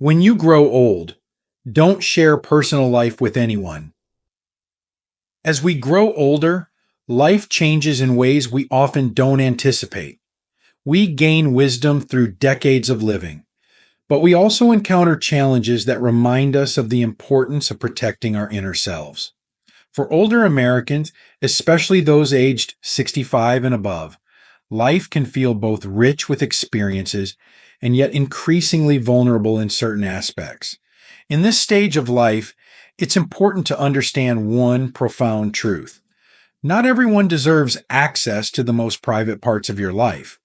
When you grow old, don't share personal life with anyone. As we grow older, life changes in ways we often don't anticipate. We gain wisdom through decades of living, but we also encounter challenges that remind us of the importance of protecting our inner selves. For older Americans, especially those aged 65 and above, life can feel both rich with experiences and yet increasingly vulnerable in certain aspects. In this stage of life, it's important to understand one profound truth. Not everyone deserves access to the most private parts of your life.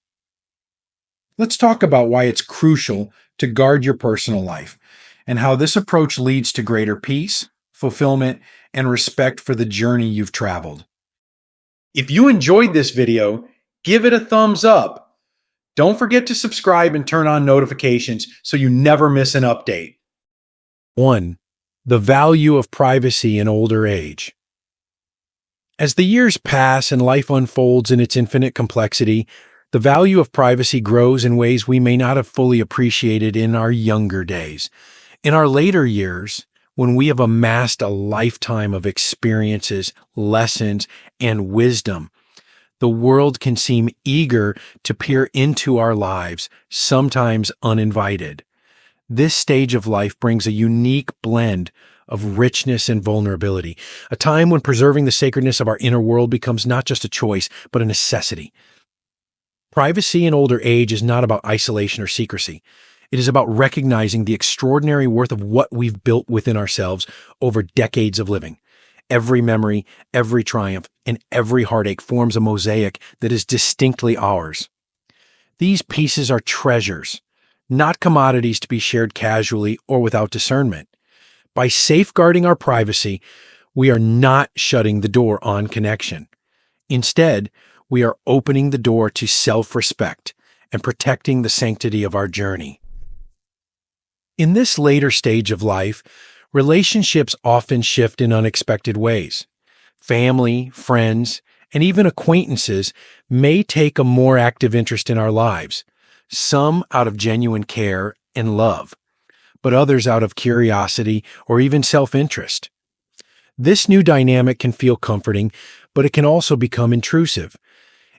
Let's talk about why it's crucial to guard your personal life and how this approach leads to greater peace, fulfillment, and respect for the journey you've traveled. If you enjoyed this video, give it a thumbs up. Don't forget to subscribe and turn on notifications so you never miss an update. 1. The value of privacy in older age. As the years pass and life unfolds in its infinite complexity, the value of privacy grows in ways we may not have fully appreciated in our younger days. In our later years, when we have amassed a lifetime of experiences, lessons, and wisdom, the world can seem eager to peer into our lives, sometimes uninvited. This stage of life brings a unique blend of richness and vulnerability, a time when preserving the sacredness of our inner world becomes not just a choice, but a necessity. Privacy in older age is not about isolation or secrecy. It is about recognizing the extraordinary worth of what we've built within ourselves over decades of living. Every memory, every triumph, and every heartache forms a mosaic that is distinctly ours. These pieces are treasures, not commodities to be shared casually or without discernment. By safeguarding our privacy, we are not shutting the door on connection. Instead, we are opening the door to self-respect and protecting the sanctity of our journey. In this later stage of life, relationships often shift in unexpected ways. Family, friends, and even acquaintances may take a more active interest in our lives, some out of genuine care and love, but others out of curiosity or even self-interest. This new dynamic can feel comforting, but it can also become intrusive.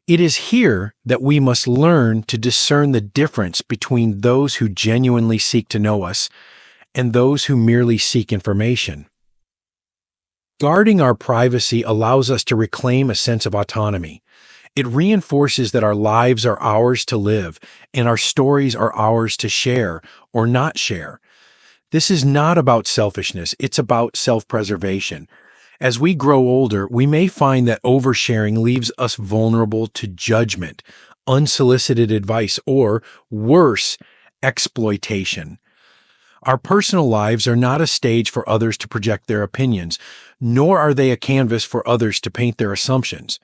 It is here that we must learn to discern the difference between those who genuinely seek to know us and those who merely seek information. Guarding our privacy allows us to reclaim a sense of autonomy. It reinforces that our lives are ours to live and our stories are ours to share or not share. This is not about selfishness, it's about self-preservation. As we grow older, we may find that oversharing leaves us vulnerable to judgment, unsolicited advice, or, worse, exploitation. Our personal lives are not a stage for others to project their opinions, nor are they a canvas for others to paint their assumptions.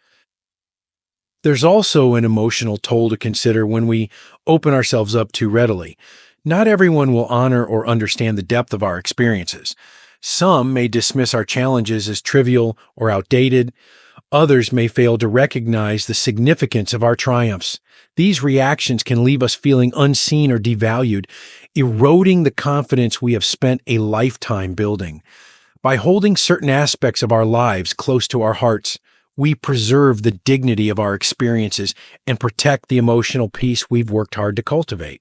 There's also an emotional toll to consider when we open ourselves up too readily. Not everyone will honor or understand the depth of our experiences. Some may dismiss our challenges as trivial or outdated. Others may fail to recognize the significance of our triumphs. These reactions can leave us feeling unseen or devalued, eroding the confidence we have spent a lifetime building. By holding certain aspects of our lives close to our hearts, we preserve the dignity of our experiences and protect the emotional peace we've worked hard to cultivate.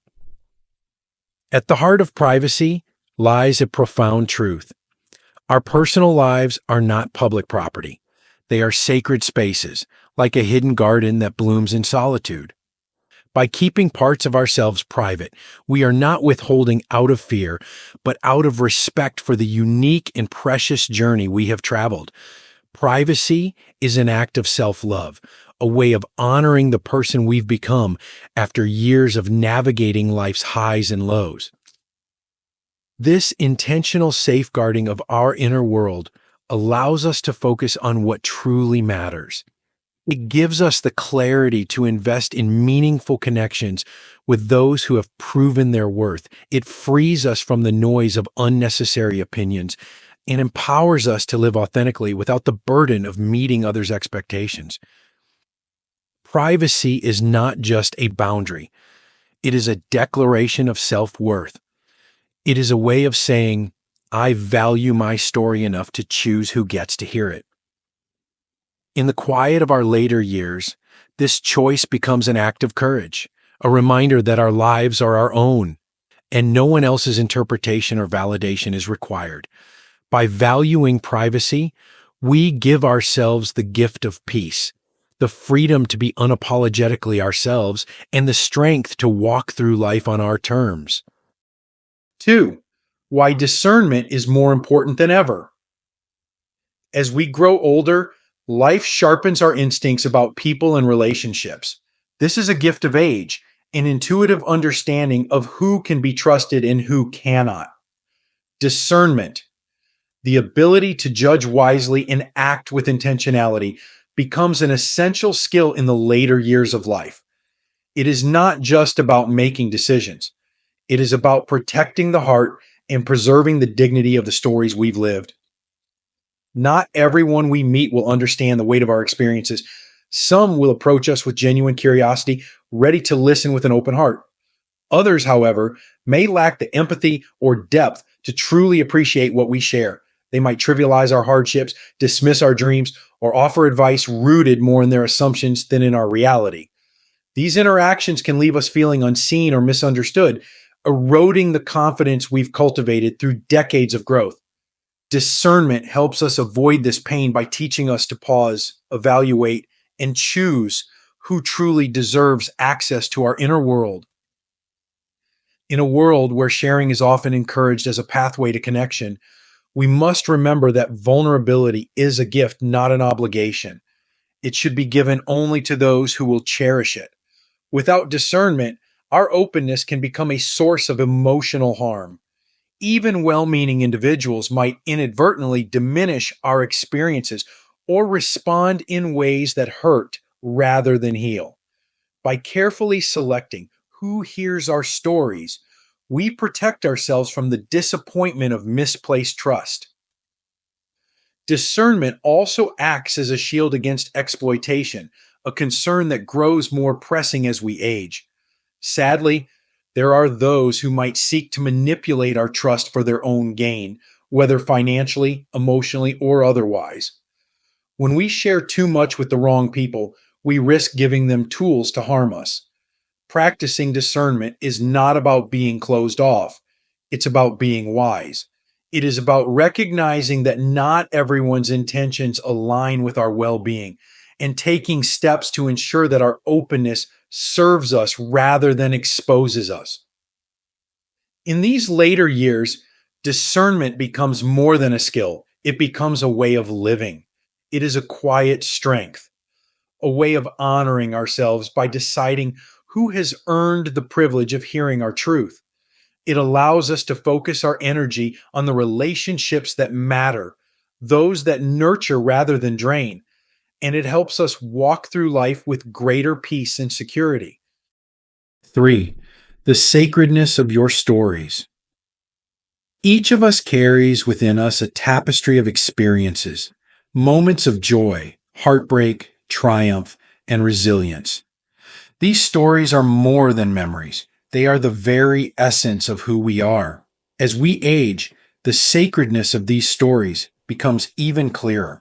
At the heart of privacy lies a profound truth. Our personal lives are not public property. They are sacred spaces, like a hidden garden that blooms in solitude. By keeping parts of ourselves private, we are not withholding out of fear, but out of respect for the unique and precious journey we have traveled. Privacy is an act of self-love, a way of honoring the person we've become after years of navigating life's highs and lows. This intentional safeguarding of our inner world allows us to focus on what truly matters. It gives us the clarity to invest in meaningful connections with those who have proven their worth. It frees us from the noise of unnecessary opinions and empowers us to live authentically without the burden of meeting others' expectations. Privacy is not just a boundary. It is a declaration of self-worth. It is a way of saying, I value my story enough to choose who gets to hear it. In the quiet of our later years, this choice becomes an act of courage, a reminder that our lives are our own, and no one else's interpretation or validation is required. By valuing privacy, we give ourselves the gift of peace, the freedom to be unapologetically ourselves, and the strength to walk through life on our terms. 2. Why discernment is more important than ever. As we grow older, life sharpens our instincts about people and relationships. This is a gift of age, an intuitive understanding of who can be trusted and who cannot. Discernment, the ability to judge wisely and act with intentionality, becomes an essential skill in the later years of life. It is not just about making decisions. It is about protecting the heart and preserving the dignity of the stories we've lived. Not everyone we meet will understand the weight of our experiences. Some will approach us with genuine curiosity, ready to listen with an open heart. Others, however, may lack the empathy or depth to truly appreciate what we share. They might trivialize our hardships, dismiss our dreams, or offer advice rooted more in their assumptions than in our reality. These interactions can leave us feeling unseen or misunderstood, eroding the confidence we've cultivated through decades of growth. Discernment helps us avoid this pain by teaching us to pause, evaluate, and choose who truly deserves access to our inner world. In a world where sharing is often encouraged as a pathway to connection, we must remember that vulnerability is a gift, not an obligation. It should be given only to those who will cherish it. Without discernment, our openness can become a source of emotional harm. Even well-meaning individuals might inadvertently diminish our experiences or respond in ways that hurt rather than heal. By carefully selecting who hears our stories, we protect ourselves from the disappointment of misplaced trust. Discernment also acts as a shield against exploitation, a concern that grows more pressing as we age. Sadly, there are those who might seek to manipulate our trust for their own gain, whether financially, emotionally, or otherwise. When we share too much with the wrong people, we risk giving them tools to harm us. Practicing discernment is not about being closed off. It's about being wise. It is about recognizing that not everyone's intentions align with our well-being and taking steps to ensure that our openness serves us rather than exposes us. In these later years, discernment becomes more than a skill. It becomes a way of living. It is a quiet strength, a way of honoring ourselves by deciding who has earned the privilege of hearing our truth. It allows us to focus our energy on the relationships that matter, those that nurture rather than drain, and it helps us walk through life with greater peace and security. 3. The sacredness of your stories. Each of us carries within us a tapestry of experiences, moments of joy, heartbreak, triumph, and resilience. These stories are more than memories. They are the very essence of who we are. As we age, the sacredness of these stories becomes even clearer.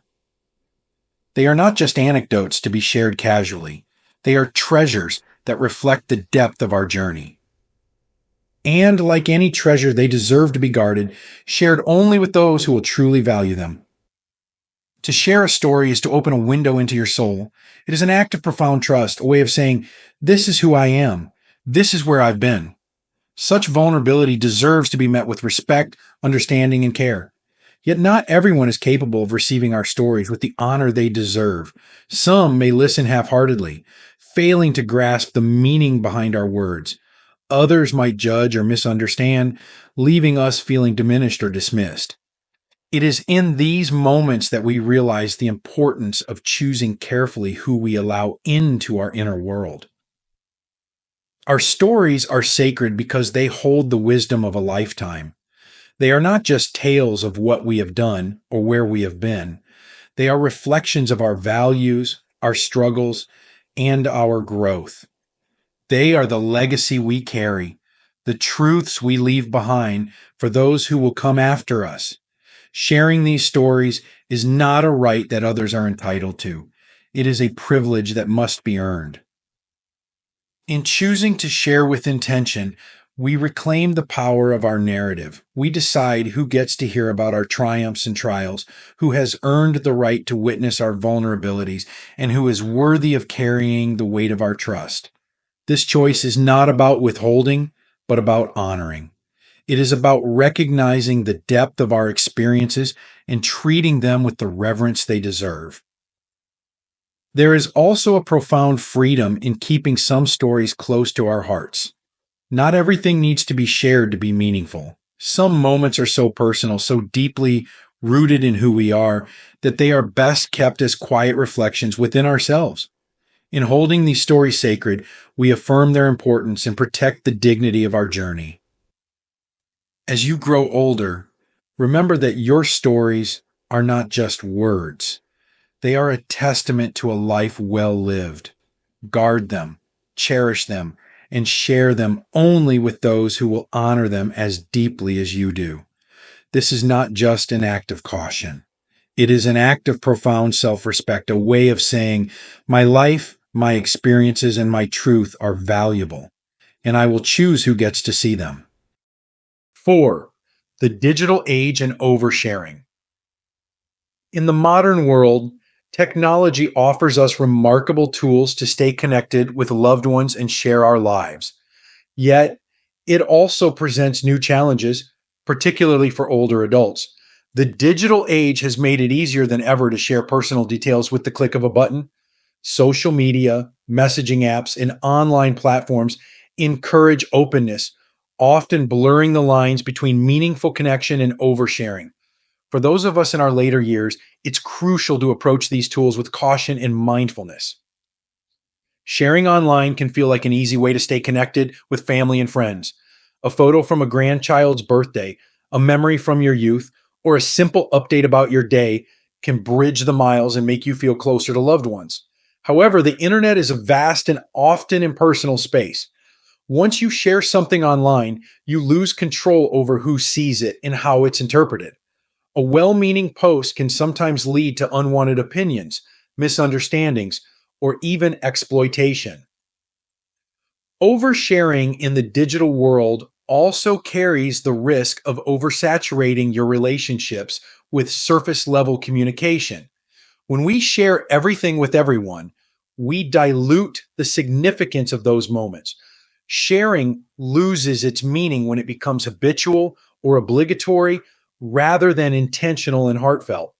They are not just anecdotes to be shared casually. They are treasures that reflect the depth of our journey. And like any treasure, they deserve to be guarded, shared only with those who will truly value them. To share a story is to open a window into your soul. It is an act of profound trust, a way of saying, this is who I am. This is where I've been. Such vulnerability deserves to be met with respect, understanding, and care. Yet not everyone is capable of receiving our stories with the honor they deserve. Some may listen half-heartedly, failing to grasp the meaning behind our words. Others might judge or misunderstand, leaving us feeling diminished or dismissed. It is in these moments that we realize the importance of choosing carefully who we allow into our inner world. Our stories are sacred because they hold the wisdom of a lifetime. They are not just tales of what we have done or where we have been. They are reflections of our values, our struggles, and our growth. They are the legacy we carry, the truths we leave behind for those who will come after us. Sharing these stories is not a right that others are entitled to. It is a privilege that must be earned. In choosing to share with intention, we reclaim the power of our narrative. We decide who gets to hear about our triumphs and trials, who has earned the right to witness our vulnerabilities, and who is worthy of carrying the weight of our trust. This choice is not about withholding, but about honoring. It is about recognizing the depth of our experiences and treating them with the reverence they deserve. There is also a profound freedom in keeping some stories close to our hearts. Not everything needs to be shared to be meaningful. Some moments are so personal, so deeply rooted in who we are, that they are best kept as quiet reflections within ourselves. In holding these stories sacred, we affirm their importance and protect the dignity of our journey. As you grow older, remember that your stories are not just words. They are a testament to a life well lived. Guard them, cherish them, and share them only with those who will honor them as deeply as you do. This is not just an act of caution. It is an act of profound self respect, a way of saying, my life, my experiences, and my truth are valuable, and I will choose who gets to see them. 4. The digital age and oversharing. In the modern world, technology offers us remarkable tools to stay connected with loved ones and share our lives. Yet, it also presents new challenges, particularly for older adults. The digital age has made it easier than ever to share personal details with the click of a button. Social media, messaging apps, and online platforms encourage openness, often blurring the lines between meaningful connection and oversharing. For those of us in our later years, it's crucial to approach these tools with caution and mindfulness. Sharing online can feel like an easy way to stay connected with family and friends. A photo from a grandchild's birthday, a memory from your youth, or a simple update about your day can bridge the miles and make you feel closer to loved ones. However, the internet is a vast and often impersonal space. Once you share something online, you lose control over who sees it and how it's interpreted. A well meaning post can sometimes lead to unwanted opinions, misunderstandings, or even exploitation. Oversharing in the digital world also carries the risk of oversaturating your relationships with surface level communication. When we share everything with everyone, we dilute the significance of those moments. Sharing loses its meaning when it becomes habitual or obligatory rather than intentional and heartfelt.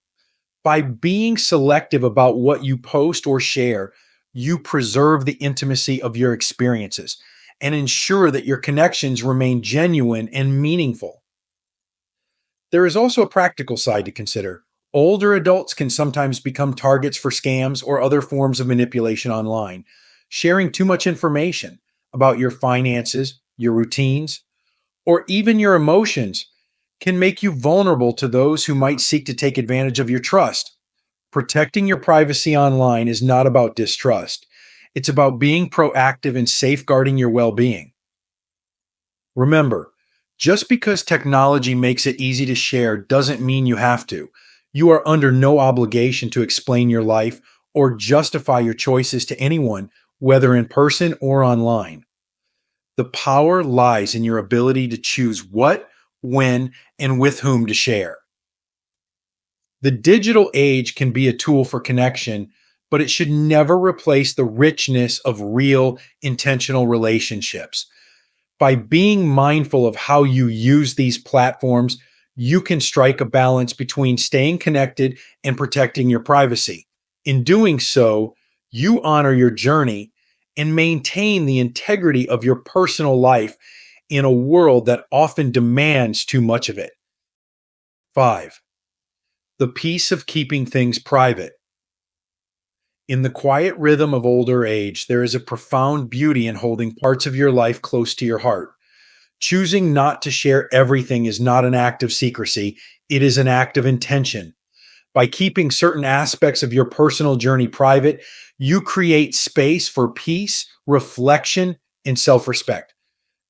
By being selective about what you post or share, you preserve the intimacy of your experiences and ensure that your connections remain genuine and meaningful. There is also a practical side to consider. Older adults can sometimes become targets for scams or other forms of manipulation online. Sharing too much information about your finances, your routines, or even your emotions can make you vulnerable to those who might seek to take advantage of your trust. Protecting your privacy online is not about distrust. It's about being proactive and safeguarding your well being. Remember, just because technology makes it easy to share doesn't mean you have to. You are under no obligation to explain your life or justify your choices to anyone, whether in person or online. The power lies in your ability to choose what, when, and with whom to share. The digital age can be a tool for connection, but it should never replace the richness of real, intentional relationships. By being mindful of how you use these platforms, you can strike a balance between staying connected and protecting your privacy. In doing so, you honor your journey and maintain the integrity of your personal life in a world that often demands too much of it. 5. The peace of keeping things private. In the quiet rhythm of older age, there is a profound beauty in holding parts of your life close to your heart. Choosing not to share everything is not an act of secrecy, it is an act of intention. By keeping certain aspects of your personal journey private, you create space for peace, reflection, and self respect.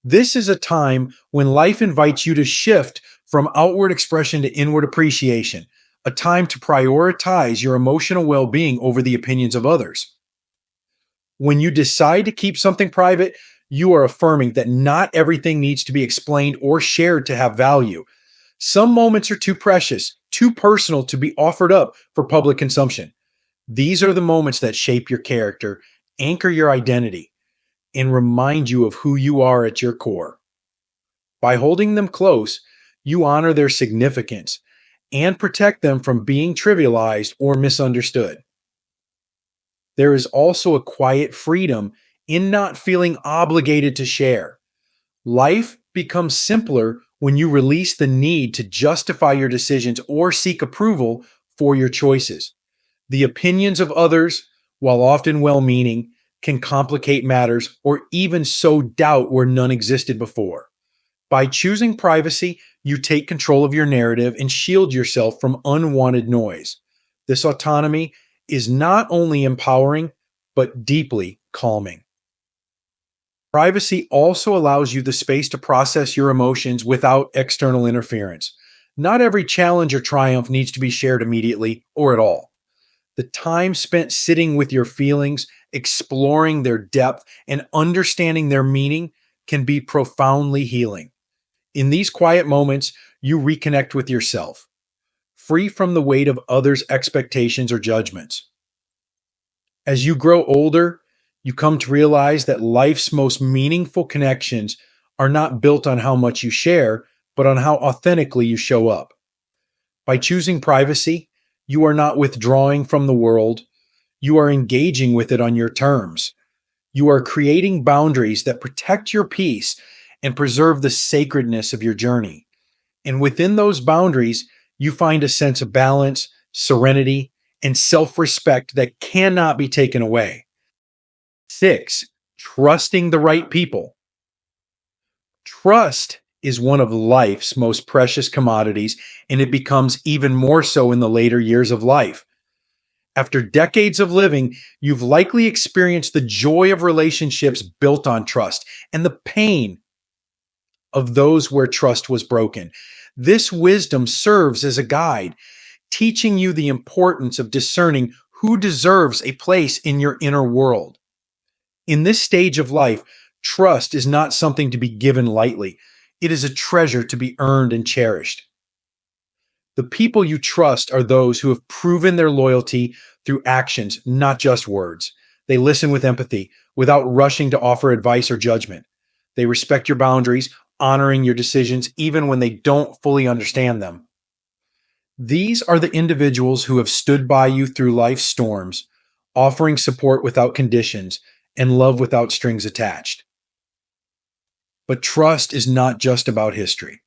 This is a time when life invites you to shift from outward expression to inward appreciation, a time to prioritize your emotional well being over the opinions of others. When you decide to keep something private, you are affirming that not everything needs to be explained or shared to have value. Some moments are too precious, too personal to be offered up for public consumption. These are the moments that shape your character, anchor your identity, and remind you of who you are at your core. By holding them close, you honor their significance and protect them from being trivialized or misunderstood. There is also a quiet freedom in not feeling obligated to share. Life becomes simpler when you release the need to justify your decisions or seek approval for your choices. The opinions of others, while often well meaning, can complicate matters or even sow doubt where none existed before. By choosing privacy, you take control of your narrative and shield yourself from unwanted noise. This autonomy is not only empowering, but deeply calming. Privacy also allows you the space to process your emotions without external interference. Not every challenge or triumph needs to be shared immediately or at all. The time spent sitting with your feelings, exploring their depth, and understanding their meaning can be profoundly healing. In these quiet moments, you reconnect with yourself, free from the weight of others' expectations or judgments. As you grow older, you come to realize that life's most meaningful connections are not built on how much you share, but on how authentically you show up. By choosing privacy, you are not withdrawing from the world, you are engaging with it on your terms. You are creating boundaries that protect your peace and preserve the sacredness of your journey. And within those boundaries, you find a sense of balance, serenity, and self respect that cannot be taken away. Six, trusting the right people. Trust is one of life's most precious commodities, and it becomes even more so in the later years of life. After decades of living, you've likely experienced the joy of relationships built on trust and the pain of those where trust was broken. This wisdom serves as a guide, teaching you the importance of discerning who deserves a place in your inner world. In this stage of life, trust is not something to be given lightly. It is a treasure to be earned and cherished. The people you trust are those who have proven their loyalty through actions, not just words. They listen with empathy without rushing to offer advice or judgment. They respect your boundaries, honoring your decisions even when they don't fully understand them. These are the individuals who have stood by you through life's storms, offering support without conditions and love without strings attached. But trust is not just about history,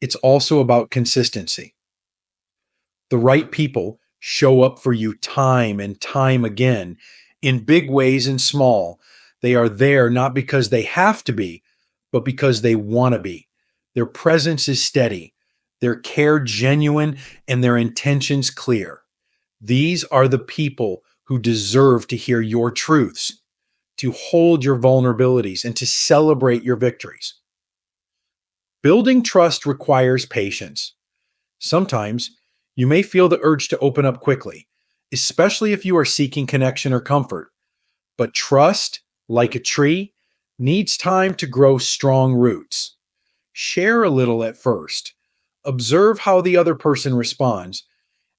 it's also about consistency. The right people show up for you time and time again, in big ways and small. They are there not because they have to be, but because they want to be. Their presence is steady, their care genuine, and their intentions clear. These are the people who deserve to hear your truths, to hold your vulnerabilities, and to celebrate your victories. Building trust requires patience. Sometimes you may feel the urge to open up quickly, especially if you are seeking connection or comfort. But trust, like a tree, needs time to grow strong roots. Share a little at first, observe how the other person responds,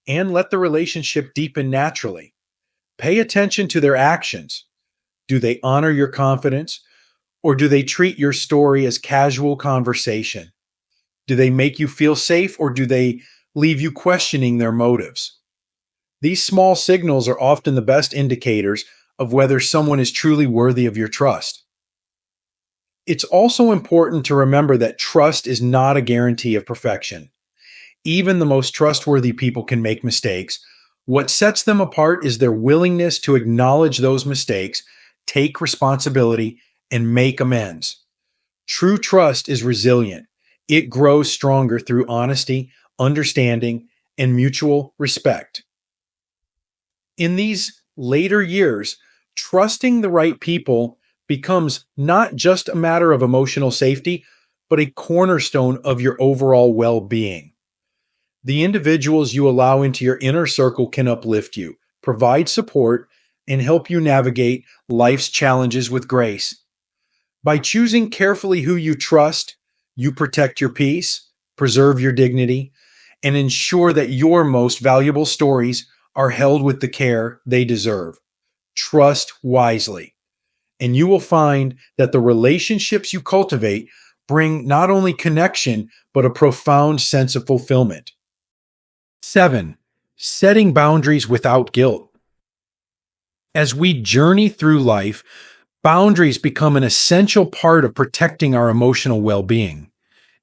and let the relationship deepen naturally. Pay attention to their actions. Do they honor your confidence, or do they treat your story as casual conversation? Do they make you feel safe, or do they leave you questioning their motives? These small signals are often the best indicators of whether someone is truly worthy of your trust. It's also important to remember that trust is not a guarantee of perfection. Even the most trustworthy people can make mistakes. What sets them apart is their willingness to acknowledge those mistakes, take responsibility, and make amends. True trust is resilient. It grows stronger through honesty, understanding, and mutual respect. In these later years, trusting the right people becomes not just a matter of emotional safety, but a cornerstone of your overall well being. The individuals you allow into your inner circle can uplift you, provide support, and help you navigate life's challenges with grace. By choosing carefully who you trust, you protect your peace, preserve your dignity, and ensure that your most valuable stories are held with the care they deserve. Trust wisely, and you will find that the relationships you cultivate bring not only connection, but a profound sense of fulfillment. 7. Setting boundaries without guilt. As we journey through life, boundaries become an essential part of protecting our emotional well being.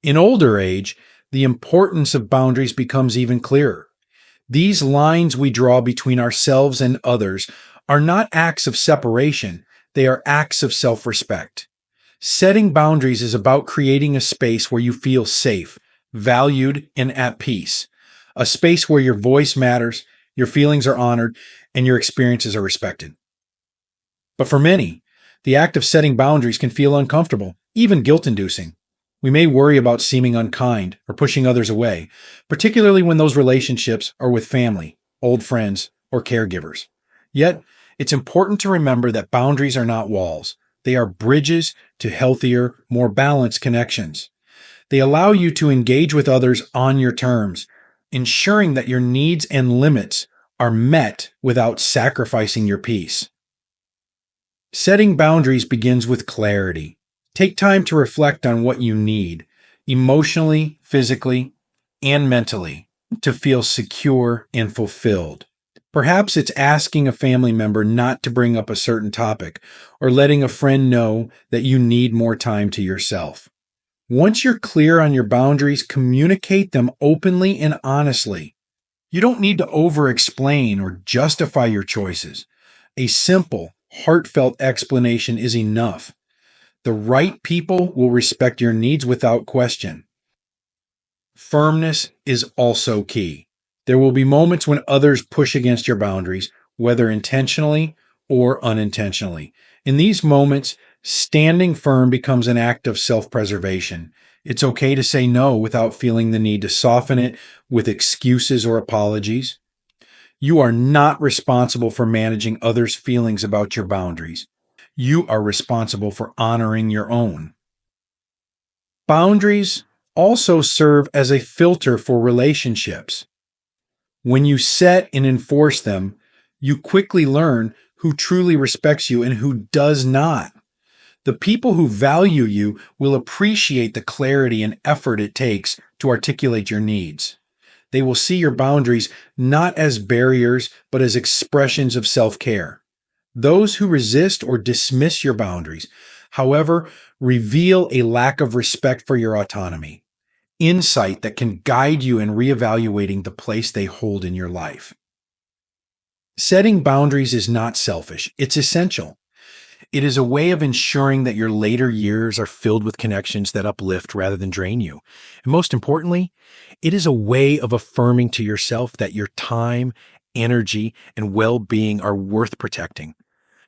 In older age, the importance of boundaries becomes even clearer. These lines we draw between ourselves and others are not acts of separation, they are acts of self respect. Setting boundaries is about creating a space where you feel safe, valued, and at peace. A space where your voice matters, your feelings are honored, and your experiences are respected. But for many, the act of setting boundaries can feel uncomfortable, even guilt inducing. We may worry about seeming unkind or pushing others away, particularly when those relationships are with family, old friends, or caregivers. Yet, it's important to remember that boundaries are not walls. They are bridges to healthier, more balanced connections. They allow you to engage with others on your terms, ensuring that your needs and limits are met without sacrificing your peace. Setting boundaries begins with clarity. Take time to reflect on what you need, emotionally, physically, and mentally, to feel secure and fulfilled. Perhaps it's asking a family member not to bring up a certain topic, or letting a friend know that you need more time to yourself. Once you're clear on your boundaries, communicate them openly and honestly. You don't need to over-explain or justify your choices. A simple, heartfelt explanation is enough. The right people will respect your needs without question. Firmness is also key. There will be moments when others push against your boundaries, whether intentionally or unintentionally. In these moments, standing firm becomes an act of self-preservation. It's okay to say no without feeling the need to soften it with excuses or apologies. You are not responsible for managing others' feelings about your boundaries. You are responsible for honoring your own. Boundaries also serve as a filter for relationships. When you set and enforce them, you quickly learn who truly respects you and who does not. The people who value you will appreciate the clarity and effort it takes to articulate your needs. They will see your boundaries not as barriers, but as expressions of self-care. Those who resist or dismiss your boundaries, however, reveal a lack of respect for your autonomy, insight that can guide you in reevaluating the place they hold in your life. Setting boundaries is not selfish, it's essential. It is a way of ensuring that your later years are filled with connections that uplift rather than drain you. And most importantly, it is a way of affirming to yourself that your time, energy, and well-being are worth protecting.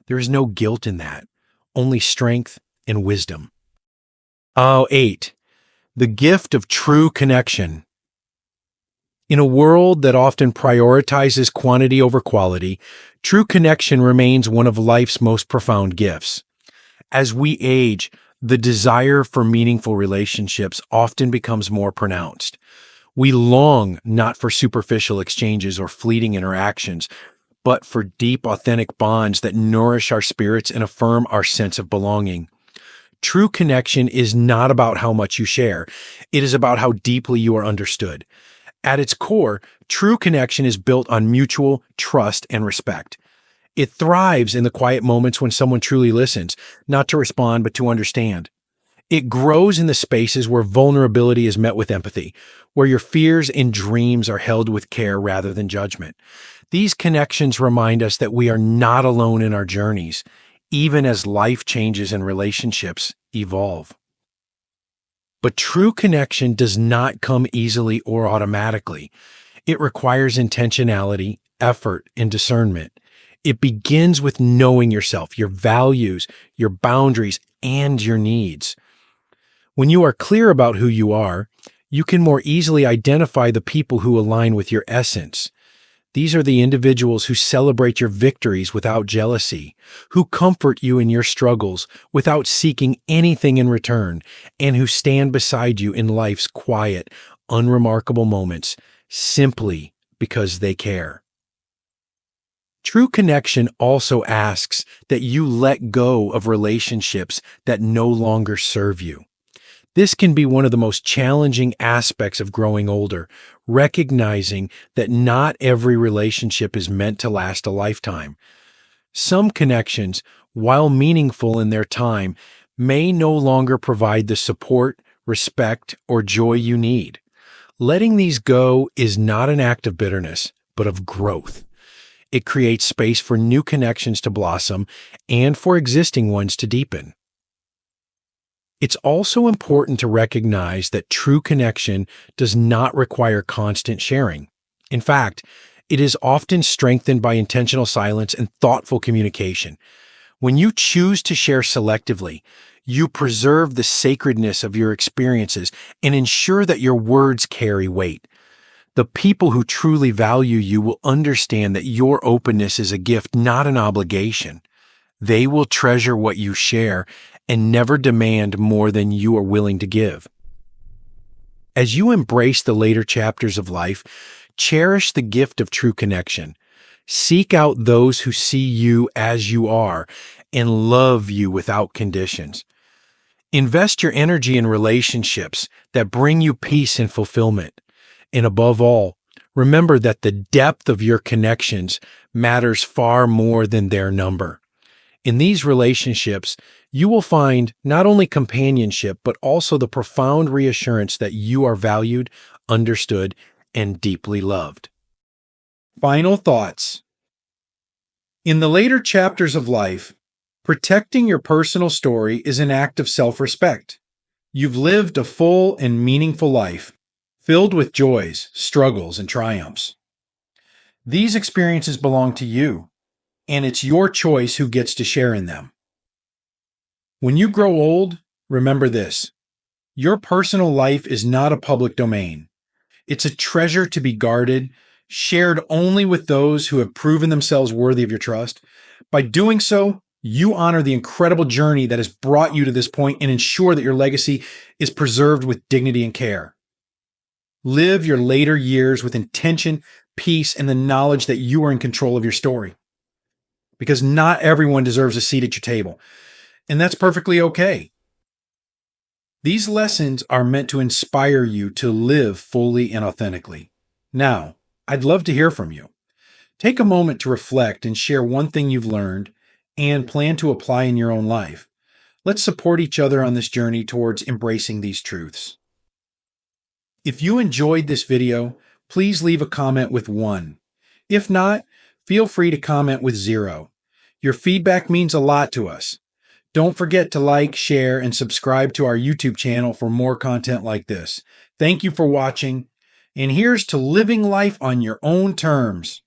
There is no guilt in that, only strength and wisdom. 8. The gift of true connection. In a world that often prioritizes quantity over quality, true connection remains one of life's most profound gifts. As we age, the desire for meaningful relationships often becomes more pronounced. We long not for superficial exchanges or fleeting interactions, but for deep, authentic bonds that nourish our spirits and affirm our sense of belonging. True connection is not about how much you share. It is about how deeply you are understood. At its core, true connection is built on mutual trust and respect. It thrives in the quiet moments when someone truly listens, not to respond, but to understand. It grows in the spaces where vulnerability is met with empathy, where your fears and dreams are held with care rather than judgment. These connections remind us that we are not alone in our journeys, even as life changes and relationships evolve. But true connection does not come easily or automatically. It requires intentionality, effort, and discernment. It begins with knowing yourself, your values, your boundaries, and your needs. When you are clear about who you are, you can more easily identify the people who align with your essence. These are the individuals who celebrate your victories without jealousy, who comfort you in your struggles without seeking anything in return, and who stand beside you in life's quiet, unremarkable moments simply because they care. True connection also asks that you let go of relationships that no longer serve you. This can be one of the most challenging aspects of growing older, recognizing that not every relationship is meant to last a lifetime. Some connections, while meaningful in their time, may no longer provide the support, respect, or joy you need. Letting these go is not an act of bitterness, but of growth. It creates space for new connections to blossom and for existing ones to deepen. It's also important to recognize that true connection does not require constant sharing. In fact, it is often strengthened by intentional silence and thoughtful communication. When you choose to share selectively, you preserve the sacredness of your experiences and ensure that your words carry weight. The people who truly value you will understand that your openness is a gift, not an obligation. They will treasure what you share and never demand more than you are willing to give. As you embrace the later chapters of life, cherish the gift of true connection. Seek out those who see you as you are and love you without conditions. Invest your energy in relationships that bring you peace and fulfillment. And above all, remember that the depth of your connections matters far more than their number. In these relationships, you will find not only companionship, but also the profound reassurance that you are valued, understood, and deeply loved. Final thoughts. In the later chapters of life, protecting your personal story is an act of self-respect. You've lived a full and meaningful life, filled with joys, struggles, and triumphs. These experiences belong to you, and it's your choice who gets to share in them. When you grow old, remember this: your personal life is not a public domain. It's a treasure to be guarded, shared only with those who have proven themselves worthy of your trust. By doing so, you honor the incredible journey that has brought you to this point and ensure that your legacy is preserved with dignity and care. Live your later years with intention, peace, and the knowledge that you are in control of your story. Because not everyone deserves a seat at your table, and that's perfectly okay. These lessons are meant to inspire you to live fully and authentically. Now, I'd love to hear from you. Take a moment to reflect and share one thing you've learned and plan to apply in your own life. Let's support each other on this journey towards embracing these truths. If you enjoyed this video, please leave a comment with 1. If not, feel free to comment with 0. Your feedback means a lot to us. Don't forget to like, share, and subscribe to our YouTube channel for more content like this. Thank you for watching, and here's to living life on your own terms.